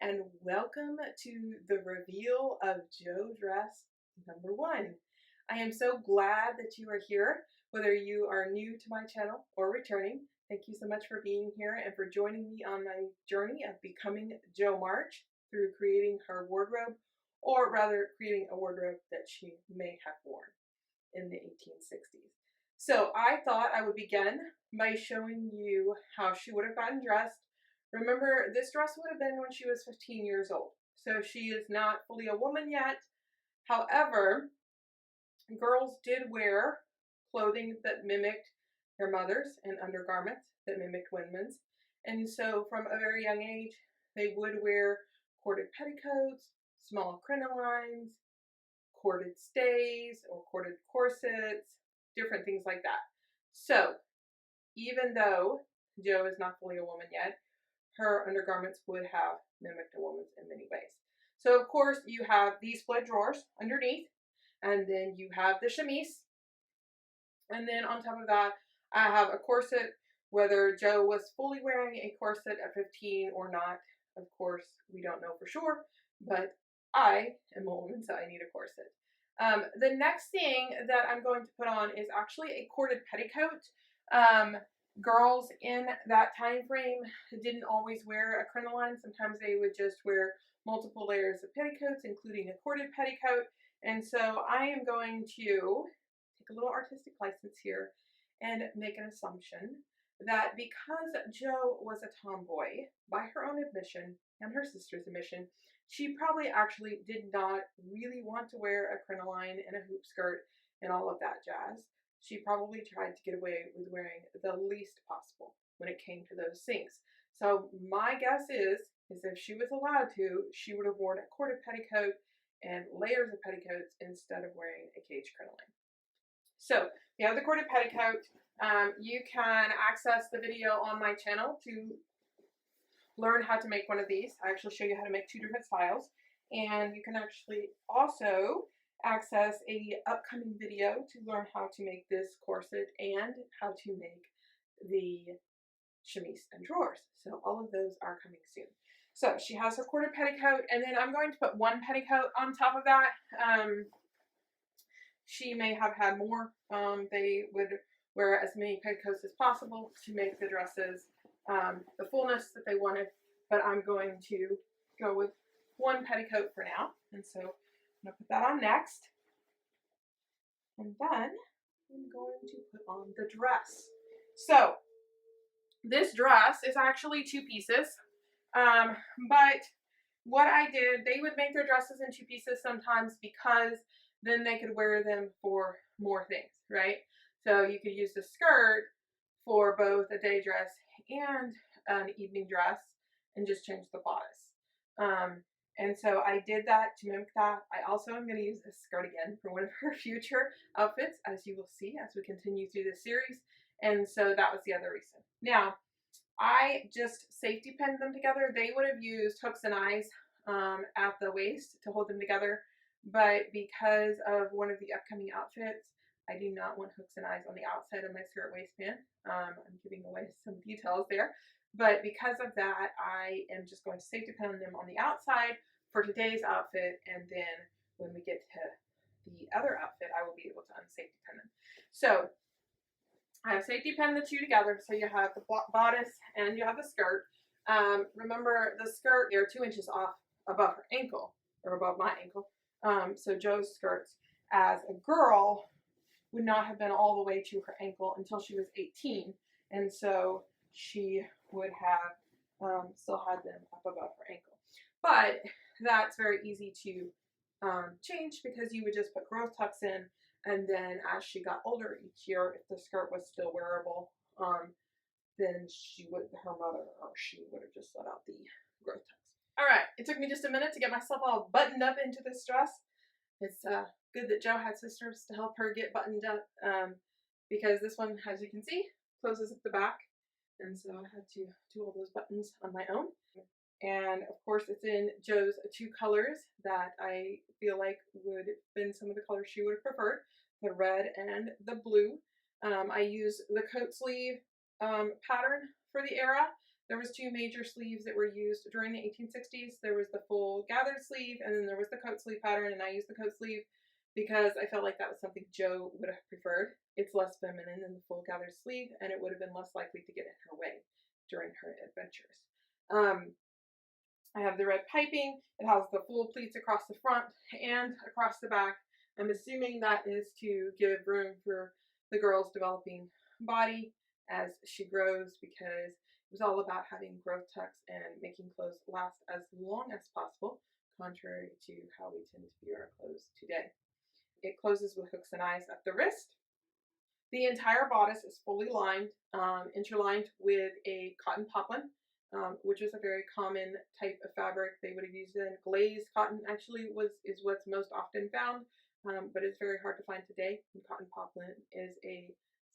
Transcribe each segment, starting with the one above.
and welcome to the reveal of Jo dress number 1. I am so glad that you are here, whether you are new to my channel or returning. Thank you so much for being here and for joining me on my journey of becoming Jo March through creating her wardrobe, or rather creating a wardrobe that she may have worn in the 1860s. So I thought I would begin by showing you how she would have gotten dressed. Remember, this dress would have been when she was 15 years old, so she is not fully a woman yet. However, girls did wear clothing that mimicked their mothers and undergarments that mimicked women's, and so from a very young age, they would wear corded petticoats, small crinolines, corded stays or corded corsets, different things like that. So even though Jo is not fully a woman yet, her undergarments would have mimicked a woman's in many ways. So of course you have these split drawers underneath, and then you have the chemise, and then on top of that I have a corset. Whether Jo was fully wearing a corset at 15 or not, of course we don't know for sure, but I am a woman, so I need a corset. The next thing that I'm going to put on is actually a corded petticoat. Girls in that time frame didn't always wear a crinoline. Sometimes they would just wear multiple layers of petticoats, including a corded petticoat. And so I am going to take a little artistic license here and make an assumption that because Jo was a tomboy, by her own admission and her sister's admission, she probably actually did not really want to wear a crinoline and a hoop skirt and all of that jazz. She probably tried to get away with wearing the least possible when it came to those things. So my guess is if she was allowed to, she would have worn a corded petticoat and layers of petticoats instead of wearing a cage crinoline. So you have the corded petticoat. You can access the video on my channel to learn how to make one of these. I actually show you how to make 2 different styles, and you can actually also access a upcoming video to learn how to make this corset and how to make the chemise and drawers. So all of those are coming soon. So she has her corded petticoat, and then I'm going to put 1 petticoat on top of that. She may have had more. They would wear as many petticoats as possible to make the dresses the fullness that they wanted, but I'm going to go with 1 petticoat for now. And so I'm going to put that on next. And then I'm going to put on the dress. So this dress is actually 2 pieces, but what I did, they would make their dresses in 2 pieces sometimes because then they could wear them for more things, right? So you could use the skirt for both a day dress and an evening dress and just change the bodice. And so I did that to mimic that. I also am going to use this skirt again for one of her future outfits, as you will see as we continue through this series. And so that was the other reason. Now, I just safety pinned them together. They would have used hooks and eyes at the waist to hold them together. But because of one of the upcoming outfits, I do not want hooks and eyes on the outside of my skirt waistband. I'm giving away some details there. But because of that, I am just going to safety pin them on the outside for today's outfit. And then when we get to the other outfit, I will be able to unsafety pin them. So I have safety pinned the 2 together. So you have the bodice and you have the skirt. Remember, the skirt, they're 2 inches off above her ankle, or above my ankle. So Jo's skirts as a girl would not have been all the way to her ankle until she was 18, and so she would have still had them up above her ankle. But that's very easy to change because you would just put growth tucks in, and then as she got older each year, if the skirt was still wearable, then her mother or she would have just let out the growth tucks. All right, it took me just a minute to get myself all buttoned up into this dress. It's good that Jo had sisters to help her get buttoned up because this one, as you can see, closes at the back. And so I had to do all those buttons on my own. And of course, it's in Jo's 2 colors that I feel like would have been some of the colors she would have preferred, the red and the blue. I used the coat sleeve pattern for the era. There was two major sleeves that were used during the 1860s. There was the full gathered sleeve, and then there was the coat sleeve pattern, and I used the coat sleeve because I felt like that was something Jo would have preferred. It's less feminine than the full gathered sleeve, and it would have been less likely to get in her way during her adventures. I have the red piping. It has the full pleats across the front and across the back. I'm assuming that is to give room for the girl's developing body as she grows, because it was all about having growth tucks and making clothes last as long as possible, contrary to how we tend to view our clothes today. It closes with hooks and eyes at the wrist. The entire bodice is fully lined, interlined with a cotton poplin, which is a very common type of fabric. They would have used it in glazed cotton. Actually, is what's most often found, but it's very hard to find today. And cotton poplin is a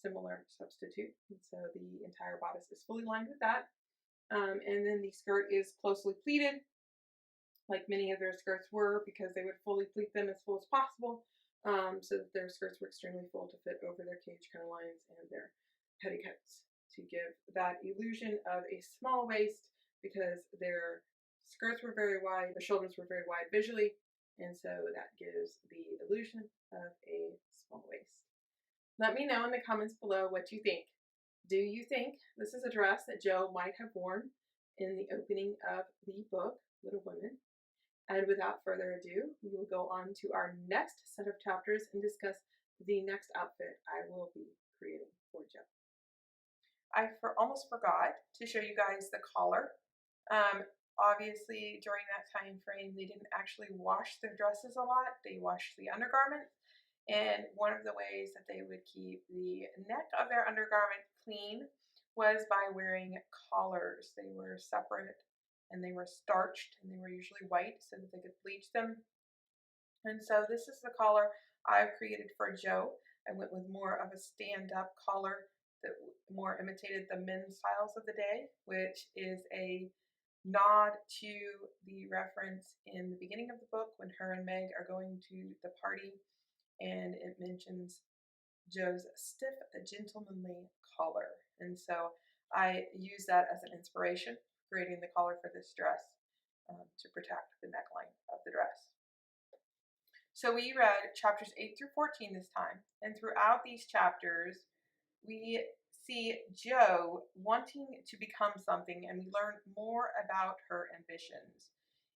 similar substitute, and so the entire bodice is fully lined with that. And then the skirt is closely pleated, like many of their skirts were, because they would fully pleat them as full as possible, so that their skirts were extremely full to fit over their cage lines and their petticoats, to give that illusion of a small waist, because their skirts were very wide, the shoulders were very wide visually, and so that gives the illusion of a small waist. Let me know in the comments below what you think. Do you think this is a dress that Jo might have worn in the opening of the book, Little Women? And without further ado, we will go on to our next set of chapters and discuss the next outfit I will be creating for Jo. I almost forgot to show you guys the collar. Obviously, during that time frame, they didn't actually wash their dresses a lot. They washed the undergarment. And one of the ways that they would keep the neck of their undergarment clean was by wearing collars. They were separate and they were starched, and they were usually white so that they could bleach them. And so this is the collar I've created for Jo. I went with more of a stand-up collar that more imitated the men's styles of the day, which is a nod to the reference in the beginning of the book when her and Meg are going to the party, and it mentions Jo's stiff, gentlemanly collar. And so I use that as an inspiration, creating the collar for this dress to protect the neckline of the dress. So we read chapters 8 through 14 this time, and throughout these chapters, we see Jo wanting to become something, and we learn more about her ambitions.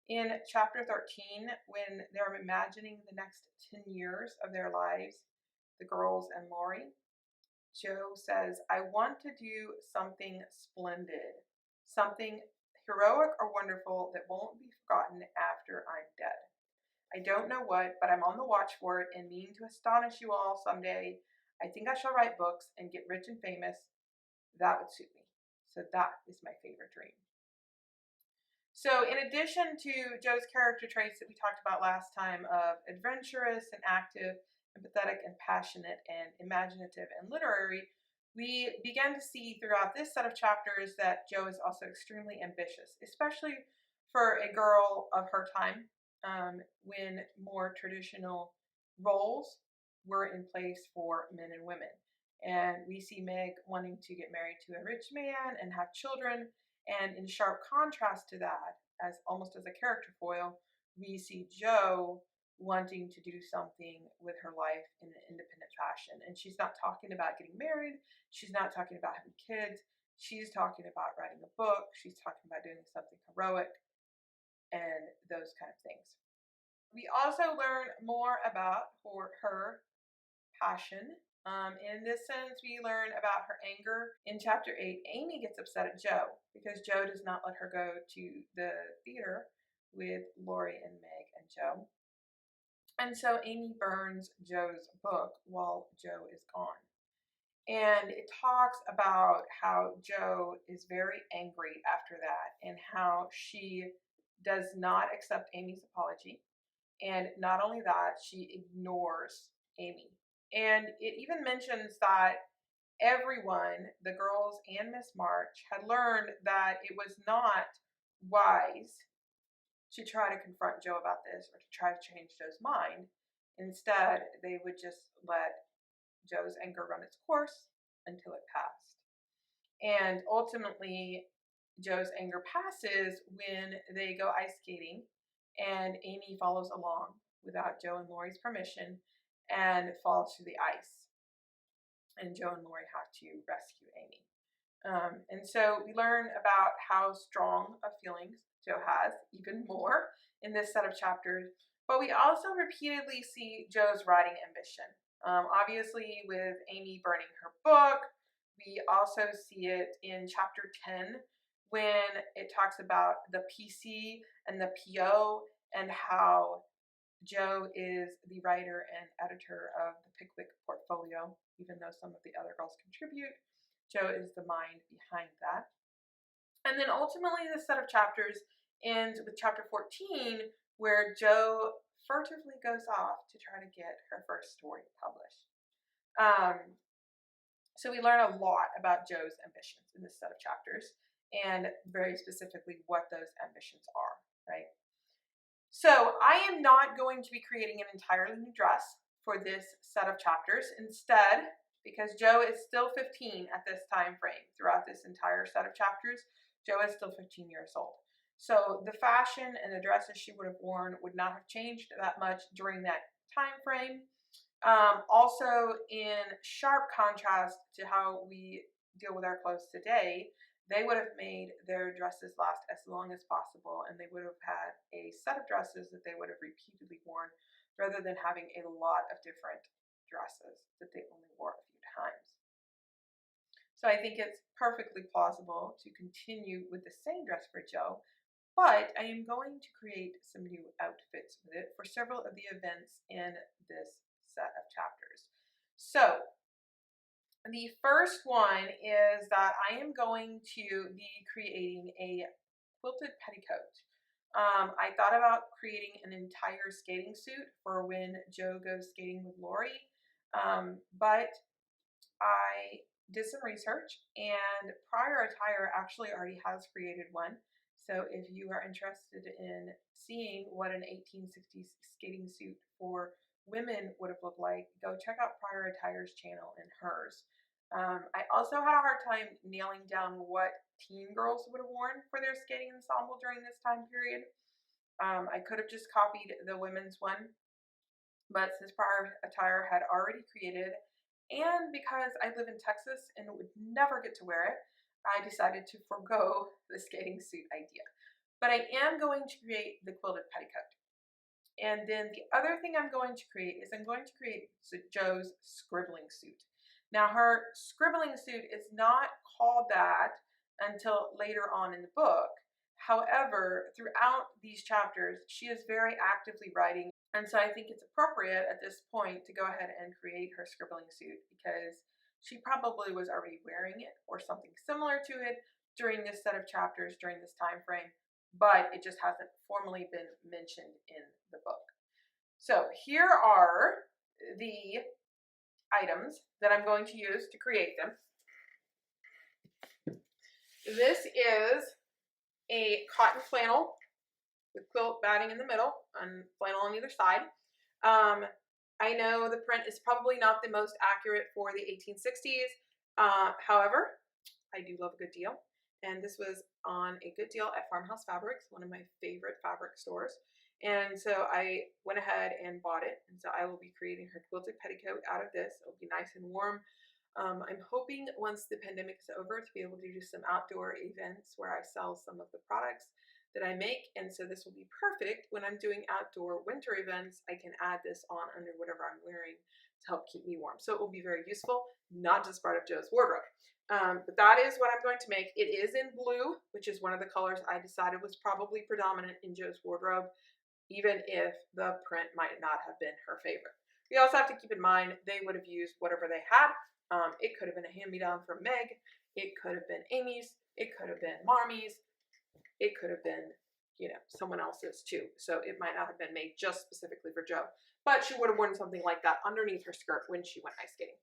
In chapter 13, when they're imagining the next 10 years of their lives, the girls and Laurie, Jo says, I want to do something splendid, something heroic or wonderful that won't be forgotten after I'm dead. I don't know what, but I'm on the watch for it and mean to astonish you all someday. I think I shall write books and get rich and famous. That would suit me. So that is my favorite dream. So in addition to Jo's character traits that we talked about last time of adventurous and active, empathetic and passionate and imaginative and literary, we began to see throughout this set of chapters that Jo is also extremely ambitious, especially for a girl of her time, when more traditional roles were in place for men and women. And we see Meg wanting to get married to a rich man and have children, and in sharp contrast to that, as almost as a character foil, we see Jo wanting to do something with her life in an independent fashion. And she's not talking about getting married. She's not talking about having kids. She's talking about writing a book. She's talking about doing something heroic and those kind of things. We also learn more about her passion. In this sense, we learn about her anger. In chapter 8, Amy gets upset at Jo because Jo does not let her go to the theater with Laurie and Meg and Jo. And so Amy burns Jo's book while Jo is gone. And it talks about how Jo is very angry after that and how she does not accept Amy's apology. And not only that, she ignores Amy. And it even mentions that everyone, the girls and Miss March, had learned that it was not wise to try to confront Jo about this or to try to change Jo's mind. Instead, they would just let Jo's anger run its course until it passed. And ultimately, Joe's anger passes when they go ice skating and Amy follows along without Joe and Lori's permission and falls through the ice. And Joe and Lori have to rescue Amy. And so we learn about how strong of feelings Joe has, even more in this set of chapters. But we also repeatedly see Joe's writing ambition. Obviously, with Amy burning her book, we also see it in chapter 10 when it talks about the PC and the PO and how Joe is the writer and editor of the Pickwick portfolio, even though some of the other girls contribute. Joe is the mind behind that. And then ultimately, this set of chapters ends with chapter 14, where Joe furtively goes off to try to get her first story published. So we learn a lot about Joe's ambitions in this set of chapters, and very specifically what those ambitions are, right? So I am not going to be creating an entirely new dress for this set of chapters. Instead, because Joe is still 15 at this time frame throughout this entire set of chapters, Joe is still 15 years old. So the fashion and the dresses she would have worn would not have changed that much during that time frame. Also, in sharp contrast to how we deal with our clothes today, they would have made their dresses last as long as possible, and they would have had a set of dresses that they would have repeatedly worn rather than having a lot of different dresses that they only wore a few times. So I think it's perfectly plausible to continue with the same dress for Joe, but I am going to create some new outfits with it for several of the events in this set of chapters. So the first one is that I am going to be creating a quilted petticoat. I thought about creating an entire skating suit for when Joe goes skating with Lori, but I did some research and Prior Attire actually already has created one. So if you are interested in seeing what an 1860s skating suit for women would have looked like, go check out Prior Attire's channel and hers. I also had a hard time nailing down what teen girls would have worn for their skating ensemble during this time period. I could have just copied the women's one, but since Prior Attire had already created, and because I live in Texas and would never get to wear it, I decided to forego the skating suit idea. But I am going to create the quilted petticoat. And then the other thing I'm going to create is I'm going to create Joe's scribbling suit. Now, her scribbling suit is not called that until later on in the book. However, throughout these chapters, she is very actively writing. And so I think it's appropriate at this point to go ahead and create her scribbling suit because she probably was already wearing it or something similar to it during this set of chapters, during this time frame, but it just hasn't formally been mentioned in the book. So here are the items that I'm going to use to create them. This is a cotton flannel with quilt batting in the middle and flannel on either side. I know the print is probably not the most accurate for the 1860s. However, I do love a good deal. And this was on a good deal at Farmhouse Fabrics, one of my favorite fabric stores. And so I went ahead and bought it. And so I will be creating her quilted petticoat out of this. It'll be nice and warm. I'm hoping once the pandemic is over to be able to do some outdoor events where I sell some of the products that I make. And so this will be perfect when I'm doing outdoor winter events. I can add this on under whatever I'm wearing to help keep me warm. So it will be very useful, not just part of Joe's wardrobe. But that is what I'm going to make. It is in blue, which is one of the colors I decided was probably predominant in Joe's wardrobe, even if the print might not have been her favorite. We also have to keep in mind they would have used whatever they had. It could have been a hand-me-down from Meg. It could have been Amy's. It could have been Marmy's. It could have been, someone else's too. So it might not have been made just specifically for Joe. But she would have worn something like that underneath her skirt when she went ice skating.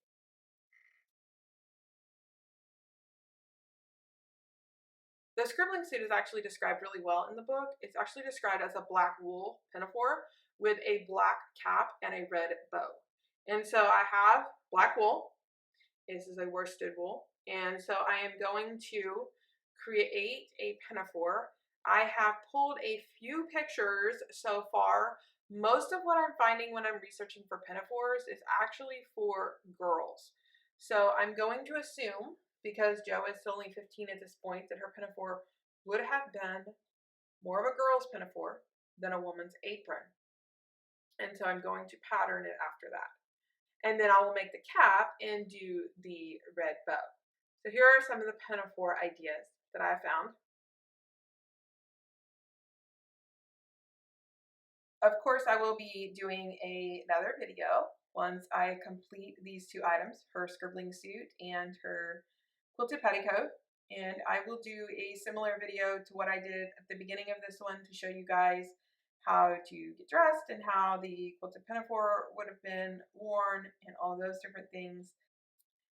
The scribbling suit is actually described really well in the book. It's actually described as a black wool pinafore with a black cap and a red bow. And so I have black wool. This is a worsted wool. And so I am going to create a pinafore. I have pulled a few pictures so far. Most of what I'm finding when I'm researching for pinafores is actually for girls. So I'm going to assume, because Jo is only 15 at this point, that her pinafore would have been more of a girl's pinafore than a woman's apron. And so I'm going to pattern it after that. And then I will make the cap and do the red bow. So here are some of the pinafore ideas that I found. Of course, I will be doing another video once I complete these two items, her scribbling suit and her quilted petticoat. And I will do a similar video to what I did at the beginning of this one to show you guys how to get dressed and how the quilted pinafore would have been worn and all those different things.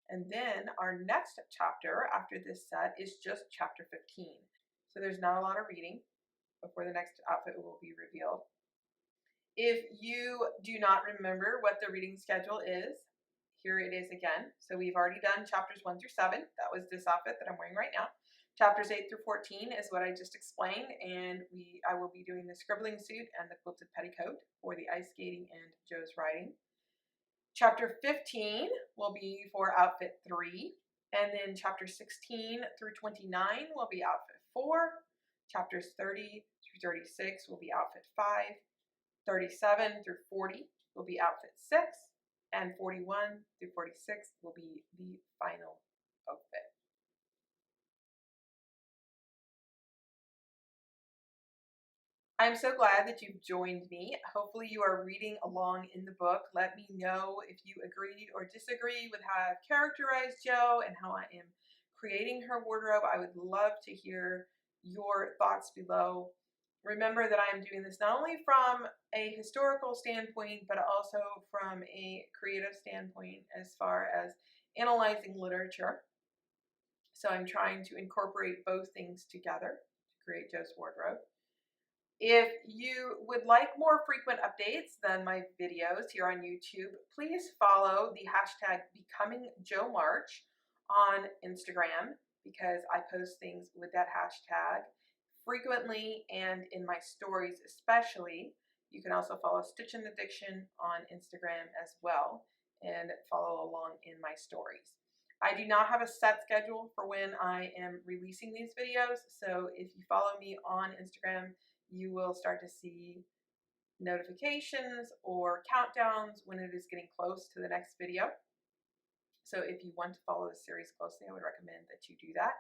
And then our next chapter after this set is just chapter 15. So there's not a lot of reading before the next outfit will be revealed. If you do not remember what the reading schedule is, here it is again. So we've already done chapters 1 through 7. That was this outfit that I'm wearing right now. Chapters 8 through 14 is what I just explained, and I will be doing the scribbling suit and the quilted petticoat for the ice skating and Jo's riding. Chapter 15 will be for outfit 3, and then chapter 16 through 29 will be outfit 4. Chapters 30 through 36 will be outfit 5. 37 through 40 will be outfit 6, and 41 through 46 will be the final outfit. I'm so glad that you've joined me. Hopefully you are reading along in the book. Let me know if you agree or disagree with how I've characterized Jo and how I am creating her wardrobe. I would love to hear your thoughts below. Remember that I am doing this not only from a historical standpoint, but also from a creative standpoint as far as analyzing literature. So I'm trying to incorporate both things together to create Jo's wardrobe. If you would like more frequent updates than my videos here on YouTube, please follow the hashtag BecomingJoMarch on Instagram, because I post things with that hashtag frequently and in my stories especially. You can also follow Stitch and Addiction on Instagram as well and follow along in my stories. I do not have a set schedule for when I am releasing these videos, so if you follow me on Instagram, you will start to see notifications or countdowns when it is getting close to the next video. So if you want to follow the series closely, I would recommend that you do that.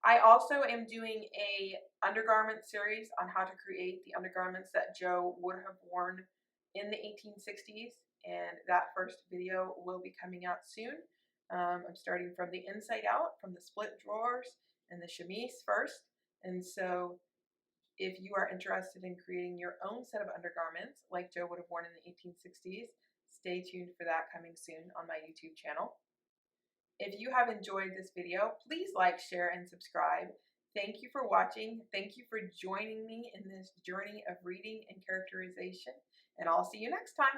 I also am doing a undergarment series on how to create the undergarments that Jo would have worn in the 1860s, and that first video will be coming out soon. I'm starting from the inside out, from the split drawers and the chemise first, and so if you are interested in creating your own set of undergarments like Jo would have worn in the 1860s, stay tuned for that coming soon on my YouTube channel. If you have enjoyed this video, please like, share, and subscribe. Thank you for watching. Thank you for joining me in this journey of reading and characterization, and I'll see you next time.